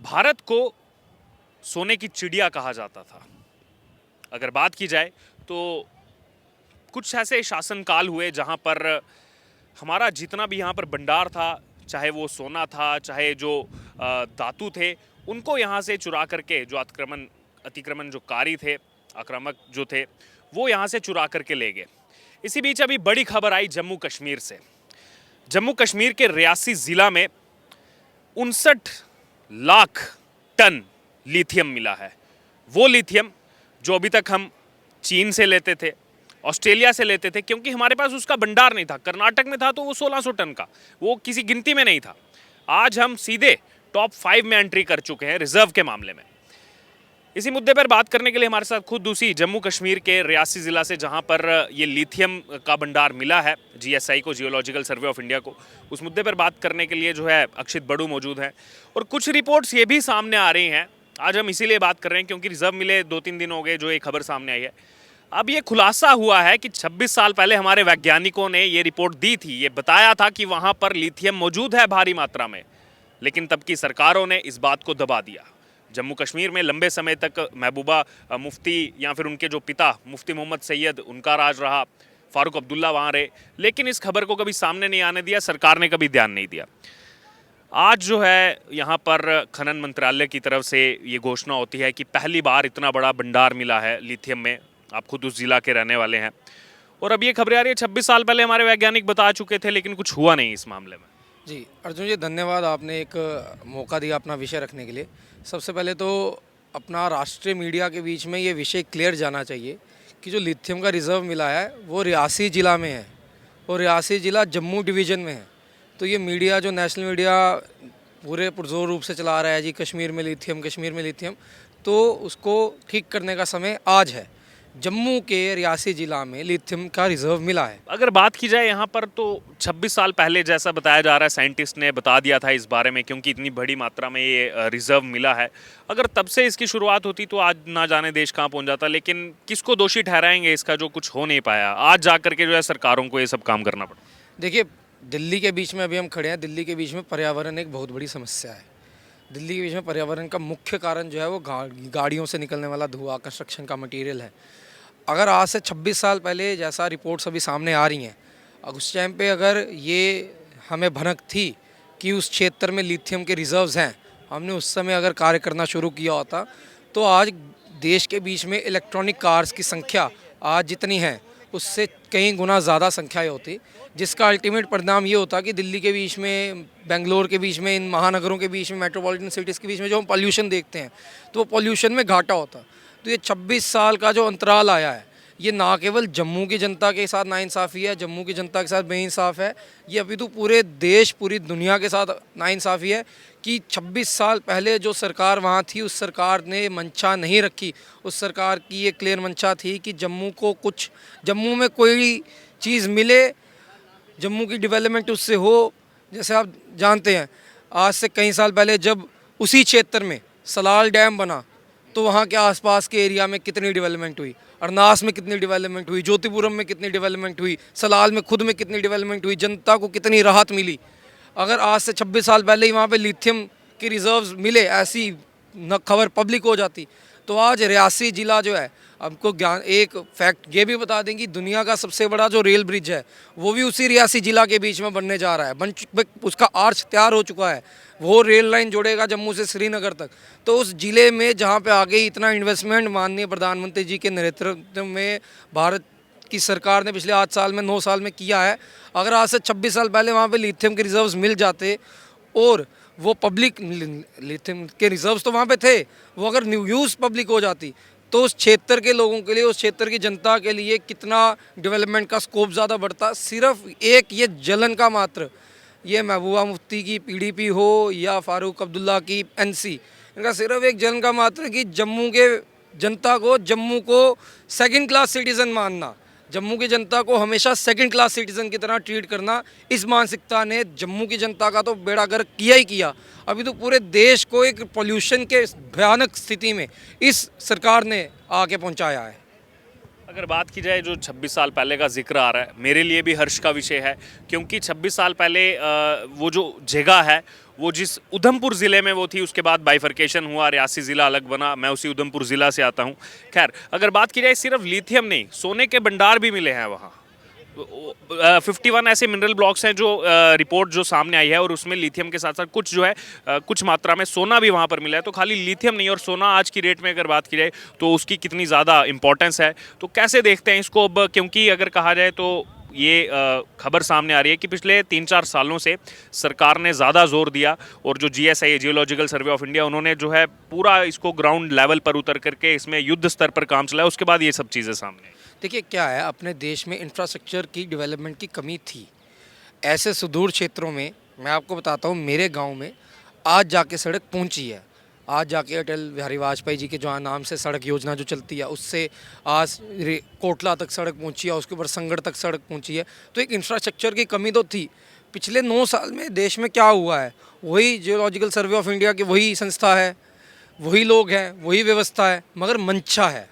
भारत को सोने की चिड़िया कहा जाता था। अगर बात की जाए तो कुछ ऐसे शासनकाल हुए जहां पर हमारा जितना भी यहाँ पर भंडार था, चाहे वो सोना था, चाहे जो धातु थे, उनको यहाँ से चुरा करके जो अतिक्रमण जो कारी थे, आक्रामक जो थे, वो यहाँ से चुरा करके ले गए। इसी बीच अभी बड़ी खबर आई जम्मू कश्मीर से। जम्मू कश्मीर के रियासी ज़िला में 59 लाख टन लिथियम मिला है। वो लिथियम जो अभी तक हम चीन से लेते थे, ऑस्ट्रेलिया से लेते थे, क्योंकि हमारे पास उसका भंडार नहीं था। कर्नाटक में था तो वो 1600 टन का, वो किसी गिनती में नहीं था। आज हम सीधे टॉप 5 में एंट्री कर चुके हैं रिजर्व के मामले में। इसी मुद्दे पर बात करने के लिए हमारे साथ खुद उसी जम्मू कश्मीर के रियासी ज़िला से, जहां पर ये लिथियम का भंडार मिला है जीएसआई को, जियोलॉजिकल सर्वे ऑफ इंडिया को, उस मुद्दे पर बात करने के लिए जो है अक्षित बड़ू मौजूद हैं। और कुछ रिपोर्ट्स ये भी सामने आ रही हैं, आज हम इसीलिए बात कर रहे हैं क्योंकि रिजर्व मिले 2-3 दिन हो गए जो एक खबर सामने आई है। अब ये खुलासा हुआ है कि 26 साल पहले हमारे वैज्ञानिकों ने ये रिपोर्ट दी थी, ये बताया था कि वहाँ पर लिथियम मौजूद है भारी मात्रा में, लेकिन तब की सरकारों ने इस बात को दबा दिया। जम्मू कश्मीर में लंबे समय तक महबूबा मुफ्ती या फिर उनके जो पिता मुफ्ती मोहम्मद सैयद, उनका राज रहा, फारूक अब्दुल्ला वहाँ रहे, लेकिन इस खबर को कभी सामने नहीं आने दिया, सरकार ने कभी ध्यान नहीं दिया। आज जो है यहाँ पर खनन मंत्रालय की तरफ से ये घोषणा होती है कि पहली बार इतना बड़ा भंडार मिला है लिथियम में। आप खुद उस जिला के रहने वाले हैं और अब ये खबरें आ रही है 26 साल पहले हमारे वैज्ञानिक बता चुके थे, लेकिन कुछ हुआ नहीं इस मामले में। जी अर्जुन जी, धन्यवाद, आपने एक मौका दिया अपना विषय रखने के लिए। सबसे पहले तो अपना राष्ट्रीय मीडिया के बीच में ये विषय क्लियर जाना चाहिए कि जो लिथियम का रिज़र्व मिला है वो रियासी ज़िला में है और रियासी ज़िला जम्मू डिवीज़न में है। तो ये मीडिया जो नेशनल मीडिया पूरे पुरजोर रूप से चला रहा है जी, कश्मीर में लिथियम, कश्मीर में लिथियम, तो उसको ठीक करने का समय आज है। जम्मू के रियासी ज़िला में लिथियम का रिज़र्व मिला है। अगर बात की जाए यहाँ पर तो 26 साल पहले जैसा बताया जा रहा है, साइंटिस्ट ने बता दिया था इस बारे में, क्योंकि इतनी बड़ी मात्रा में ये रिज़र्व मिला है। अगर तब से इसकी शुरुआत होती तो आज ना जाने देश कहाँ पहुँच जाता। लेकिन किसको दोषी ठहराएंगे इसका जो कुछ हो नहीं पाया? आज जा करके जो है सरकारों को ये सब काम करना पड़ा। देखिए, दिल्ली के बीच में अभी हम खड़े हैं, दिल्ली के बीच में पर्यावरण एक बहुत बड़ी समस्या है। दिल्ली के बीच में पर्यावरण का मुख्य कारण जो है वो गाड़ियों से निकलने वाला धुआं, कंस्ट्रक्शन का मटेरियल है। अगर आज से 26 साल पहले जैसा रिपोर्ट्स अभी सामने आ रही हैं, उस टाइम पे अगर ये हमें भनक थी कि उस क्षेत्र में लिथियम के रिजर्व्स हैं, हमने उस समय अगर कार्य करना शुरू किया होता तो आज देश के बीच में इलेक्ट्रॉनिक कार्स की संख्या आज जितनी है उससे कई गुना ज़्यादा संख्याएँ होती, जिसका अल्टीमेट परिणाम ये होता कि दिल्ली के बीच में, बेंगलोर के बीच में, इन महानगरों के बीच में, मेट्रोपॉलिटन सिटीज़ के बीच में जो हम पॉल्यूशन देखते हैं तो वो पॉल्यूशन में घाटा होता। तो ये 26 साल का जो अंतराल आया है, ये ना केवल जम्मू की जनता के साथ नाइंसाफ़ी है, जम्मू की जनता के साथ बेइंसाफ़ है, ये अभी तो पूरे देश, पूरी दुनिया के साथ नाइंसाफ़ी है कि 26 साल पहले जो सरकार वहाँ थी उस सरकार ने मंशा नहीं रखी। उस सरकार की ये क्लियर मंशा थी कि जम्मू में कोई चीज़ मिले, जम्मू की डेवलपमेंट उससे हो। जैसे आप जानते हैं, आज से कई साल पहले जब उसी क्षेत्र में सलाल डैम बना तो वहाँ के आसपास के एरिया में कितनी डेवलपमेंट हुई, अरनास में कितनी डेवलपमेंट हुई, ज्योतिपुरम में कितनी डेवलपमेंट हुई, सलाल में खुद में कितनी डेवलपमेंट हुई, जनता को कितनी राहत मिली। अगर आज से 26 साल पहले ही वहाँ पे लिथियम के रिजर्व्स मिले, ऐसी न खबर पब्लिक हो जाती, तो आज रियासी ज़िला जो है, आपको एक फैक्ट ये भी बता दें कि दुनिया का सबसे बड़ा जो रेल ब्रिज है वो भी उसी रियासी ज़िला के बीच में बनने जा रहा है। उसका आर्च तैयार हो चुका है, वो रेल लाइन जोड़ेगा जम्मू से श्रीनगर तक। तो उस ज़िले में जहाँ पे आगे इतना इन्वेस्टमेंट माननीय प्रधानमंत्री जी के नेतृत्व में भारत की सरकार ने पिछले 8 साल में, 9 साल में किया है, अगर आज से 26 साल पहले वहाँ पे लिथियम के रिजर्व्स मिल जाते और वो पब्लिक, लिथियम के रिजर्व्स तो वहाँ पे थे, वो अगर यूज़ पब्लिक हो जाती तो उस क्षेत्र के लोगों के लिए, उस क्षेत्र की जनता के लिए कितना डेवलपमेंट का स्कोप ज़्यादा बढ़ता। सिर्फ एक ये जलन का मात्र, ये महबूबा मुफ्ती की पीडीपी हो या फारूक अब्दुल्ला की एनसी, इनका सिर्फ एक जलन का मात्र कि जम्मू के जनता को, जम्मू को सेकंड क्लास सिटीज़न मानना, जम्मू की जनता को हमेशा सेकंड क्लास सिटीज़न की तरह ट्रीट करना, इस मानसिकता ने जम्मू की जनता का तो बेड़ा गर्क किया ही किया। अभी तो पूरे देश को एक पोल्यूशन के भयानक स्थिति में इस सरकार ने आके पहुंचाया है। अगर बात की जाए जो 26 साल पहले का जिक्र आ रहा है, मेरे लिए भी हर्ष का विषय है, क्योंकि 26 साल पहले वो जो जगह है वो जिस उधमपुर ज़िले में वो थी, उसके बाद बाइफर्केशन हुआ, रियासी ज़िला अलग बना, मैं उसी उधमपुर ज़िला से आता हूँ। खैर, अगर बात की जाए सिर्फ लिथियम नहीं, सोने के भंडार भी मिले हैं वहाँ। 51 ऐसे मिनरल ब्लॉक्स हैं जो रिपोर्ट जो सामने आई है, और उसमें लिथियम के साथ साथ कुछ जो है कुछ मात्रा में सोना भी वहाँ पर मिला है। तो खाली लिथियम नहीं, और सोना आज की रेट में अगर बात की जाए तो उसकी कितनी ज़्यादा इंपॉर्टेंस है, तो कैसे देखते हैं इसको अब? क्योंकि अगर कहा जाए तो ये खबर सामने आ रही है कि पिछले 3-4 सालों से सरकार ने ज़्यादा जोर दिया, और जो GSI geological survey of India, उन्होंने जो है पूरा इसको ग्राउंड लेवल पर उतर करके इसमें युद्ध स्तर पर काम चलाया, उसके बाद ये सब चीज़ें सामने आई। देखिए क्या है, अपने देश में इंफ्रास्ट्रक्चर की डेवलपमेंट की कमी थी। ऐसे सुदूर क्षेत्रों में मैं आपको बताता हूँ, मेरे गांव में आज जाके सड़क पहुंची है। आज जाके अटल बिहारी वाजपेयी जी के जो नाम से सड़क योजना जो चलती है, उससे आज कोटला तक सड़क पहुंची है, उसके ऊपर संगड़ तक सड़क पहुंची है। तो एक इंफ्रास्ट्रक्चर की कमी तो थी। पिछले 9 साल में देश में क्या हुआ है, वही जियोलॉजिकल सर्वे ऑफ इंडिया की वही संस्था है, वही लोग हैं, वही व्यवस्था है, मगर मंशा है।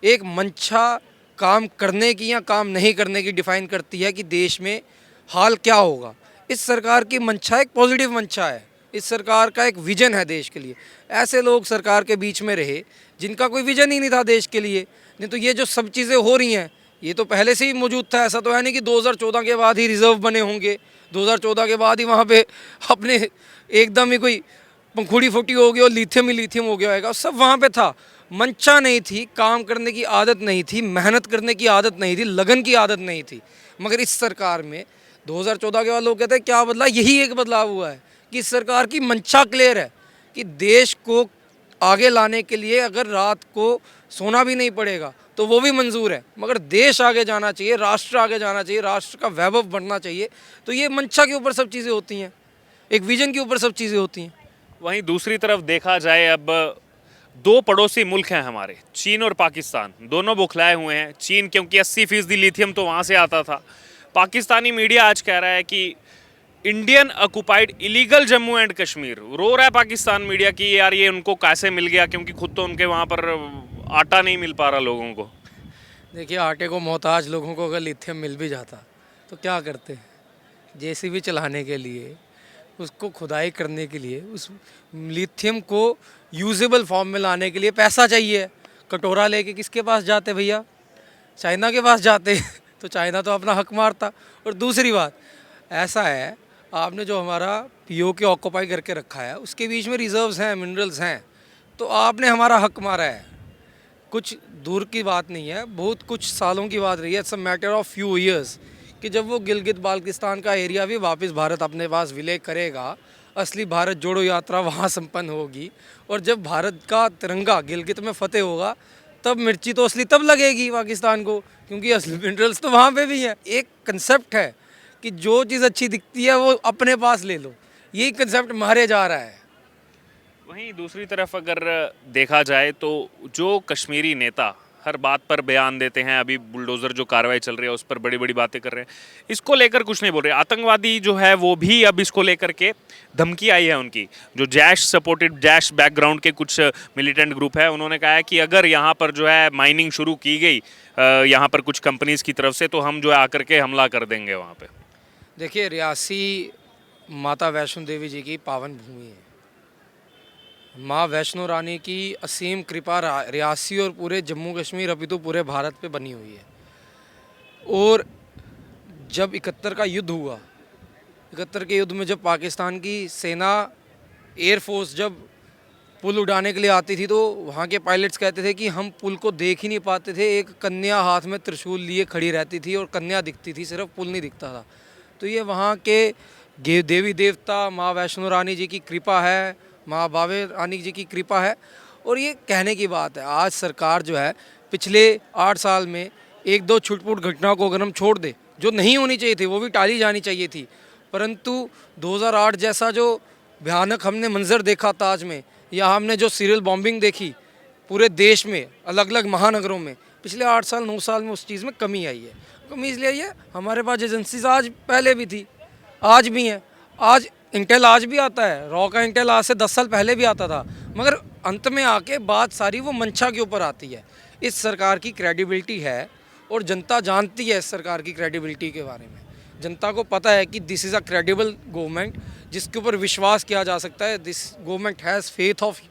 एक मंशा काम करने की या काम नहीं करने की डिफाइन करती है कि देश में हाल क्या होगा। इस सरकार की मंशा एक पॉजिटिव मंशा है, इस सरकार का एक विजन है देश के लिए। ऐसे लोग सरकार के बीच में रहे जिनका कोई विजन ही नहीं था देश के लिए। नहीं तो ये जो सब चीज़ें हो रही हैं, ये तो पहले से ही मौजूद था। ऐसा तो है नहीं कि 2014 के बाद ही रिजर्व बने होंगे, 2014 के बाद ही वहाँ पे अपने एकदम ही कोई पंखुड़ी फूटी हो गई और लिथियम ही लिथियम हो गया होगा। सब वहाँ पे था। मंशा नहीं थी, काम करने की आदत नहीं थी, मेहनत करने की आदत नहीं थी, लगन की आदत नहीं थी। मगर इस सरकार में 2014 के बाद लोग कहते हैं क्या बदला, यही एक बदलाव हुआ है कि इस सरकार की मंशा क्लियर है कि देश को आगे लाने के लिए अगर रात को सोना भी नहीं पड़ेगा तो वो भी मंजूर है, मगर देश आगे जाना चाहिए, राष्ट्र आगे जाना चाहिए, राष्ट्र का वैभव बढ़ना चाहिए। तो ये मंशा के ऊपर सब चीज़ें होती हैं, एक विजन के ऊपर सब चीज़ें होती हैं। वहीं दूसरी तरफ देखा जाए, अब दो पड़ोसी मुल्क हैं हमारे, चीन और पाकिस्तान, दोनों बौखलाए हुए हैं। चीन क्योंकि 80% लिथियम तो वहाँ से आता था। पाकिस्तानी मीडिया आज कह रहा है कि Indian occupied illegal Jammu and Kashmir. रो रहा है पाकिस्तान मीडिया कि यार ये उनको कैसे मिल गया, क्योंकि खुद तो उनके वहाँ पर आटा नहीं मिल पा रहा लोगों को। देखिए, आटे को मोहताज लोगों को अगर लिथियम मिल भी जाता तो क्या करते हैं? जेसीबी चलाने के लिए, उसको खुदाई करने के लिए, उस लिथियम को यूजेबल फॉर्म में लाने के लिए पैसा चाहिए। कटोरा लेके किसके पास जाते भैया? चाइना के पास जाते। तो चाइना तो अपना हक मारता। और दूसरी बात ऐसा है, आपने जो हमारा पीओके ऑक्यूपाई करके रखा है, उसके बीच में रिजर्व्स हैं, मिनरल्स हैं, तो आपने हमारा हक मारा है। कुछ दूर की बात नहीं है, बहुत कुछ सालों की बात रही है। It's a matter of few years कि जब वो गिलगित बाल्टिस्तान का एरिया भी वापस भारत अपने पास विलय करेगा, असली भारत जोड़ो यात्रा वहाँ संपन्न होगी। और जब भारत का तिरंगा गिलगित में फतेह होगा, तब मिर्ची तो असली तब लगेगी पाकिस्तान को, क्योंकि असली मिनरल्स तो वहाँ पे भी हैं। एक कंसेप्ट है कि जो चीज़ अच्छी दिखती है वो अपने पास ले लो, यही कंसेप्ट मारे जा रहा है। वहीं दूसरी तरफ अगर देखा जाए तो जो कश्मीरी नेता हर बात पर बयान देते हैं, अभी बुलडोज़र जो कार्रवाई चल रही है उस पर बड़ी बड़ी बातें कर रहे हैं, इसको लेकर कुछ नहीं बोल रहे। आतंकवादी जो है वो भी अब इसको लेकर के धमकी आई है उनकी, जो जैश सपोर्टेड, जैश बैकग्राउंड के कुछ मिलिटेंट ग्रुप है, उन्होंने कहा है कि अगर यहाँ पर जो है माइनिंग शुरू की गई यहाँ पर कुछ कंपनीज़ की तरफ से, तो हम जो है आकर के हमला कर देंगे वहाँ पर। देखिए, रियासी माता वैष्णो देवी जी की पावन भूमि है। माँ वैष्णो रानी की असीम कृपा रियासी और पूरे जम्मू कश्मीर अभी तो पूरे भारत पे बनी हुई है। और जब 71 का युद्ध हुआ, 71 के युद्ध में जब पाकिस्तान की सेना, एयरफोर्स जब पुल उड़ाने के लिए आती थी, तो वहाँ के पायलट्स कहते थे कि हम पुल को देख ही नहीं पाते थे। एक कन्या हाथ में त्रिशूल लिए खड़ी रहती थी और कन्या दिखती थी, सिर्फ पुल नहीं दिखता था। तो ये वहाँ के देवी देवता माँ वैष्णो रानी जी की कृपा है, माँ बावे रानी जी की कृपा है। और ये कहने की बात है, आज सरकार जो है पिछले 8 साल में 1-2 छुटपुट घटनाओं को अगर हम छोड़ दे, जो नहीं होनी चाहिए थी वो भी टाली जानी चाहिए थी, परंतु 2008 जैसा जो भयानक हमने मंजर देखा ताज में, या हमने जो सीरियल बॉम्बिंग देखी पूरे देश में अलग अलग महानगरों में, पिछले 8 साल 9 साल में उस चीज़ में कमी आई है। कमी इसलिए आई है, हमारे पास एजेंसीज आज पहले भी थी, आज भी हैं। आज इंटेल आज भी आता है, रॉ का इंटेल आज से 10 साल पहले भी आता था, मगर अंत में आके बात सारी वो मंशा के ऊपर आती है। इस सरकार की क्रेडिबिलिटी है और जनता जानती है इस सरकार की क्रेडिबिलिटी के बारे में। जनता को पता है कि this is a credible government जिसके ऊपर विश्वास किया जा सकता है। This government has faith of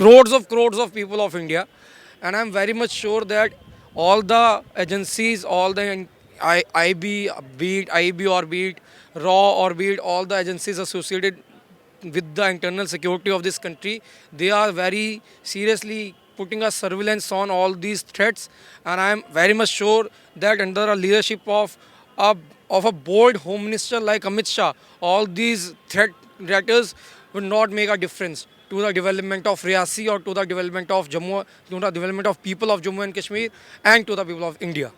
crores of people of India, and I'm very much sure that all the agencies, all the IB, IB or be it RAW or be it all the agencies associated with the internal security of this country, they are very seriously putting a surveillance on all these threats, and I am very much sure that under a leadership of a bold home minister like Amit Shah, all these threats will not make a difference to the development of Riyasi or to the development of Jammu, to the development of people of Jammu and Kashmir and to the people of India.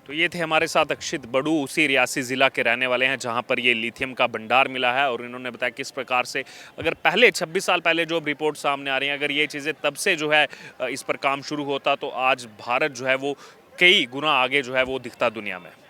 तो ये थे हमारे साथ अक्षित बड़ू, उसी रियासी ज़िला के रहने वाले हैं जहां पर ये लिथियम का भंडार मिला है। और इन्होंने बताया किस प्रकार से अगर पहले 26 साल पहले जो रिपोर्ट सामने आ रही हैं, अगर ये चीज़ें तब से जो है इस पर काम शुरू होता तो आज भारत जो है वो कई गुना आगे जो है वो दिखता दुनिया में।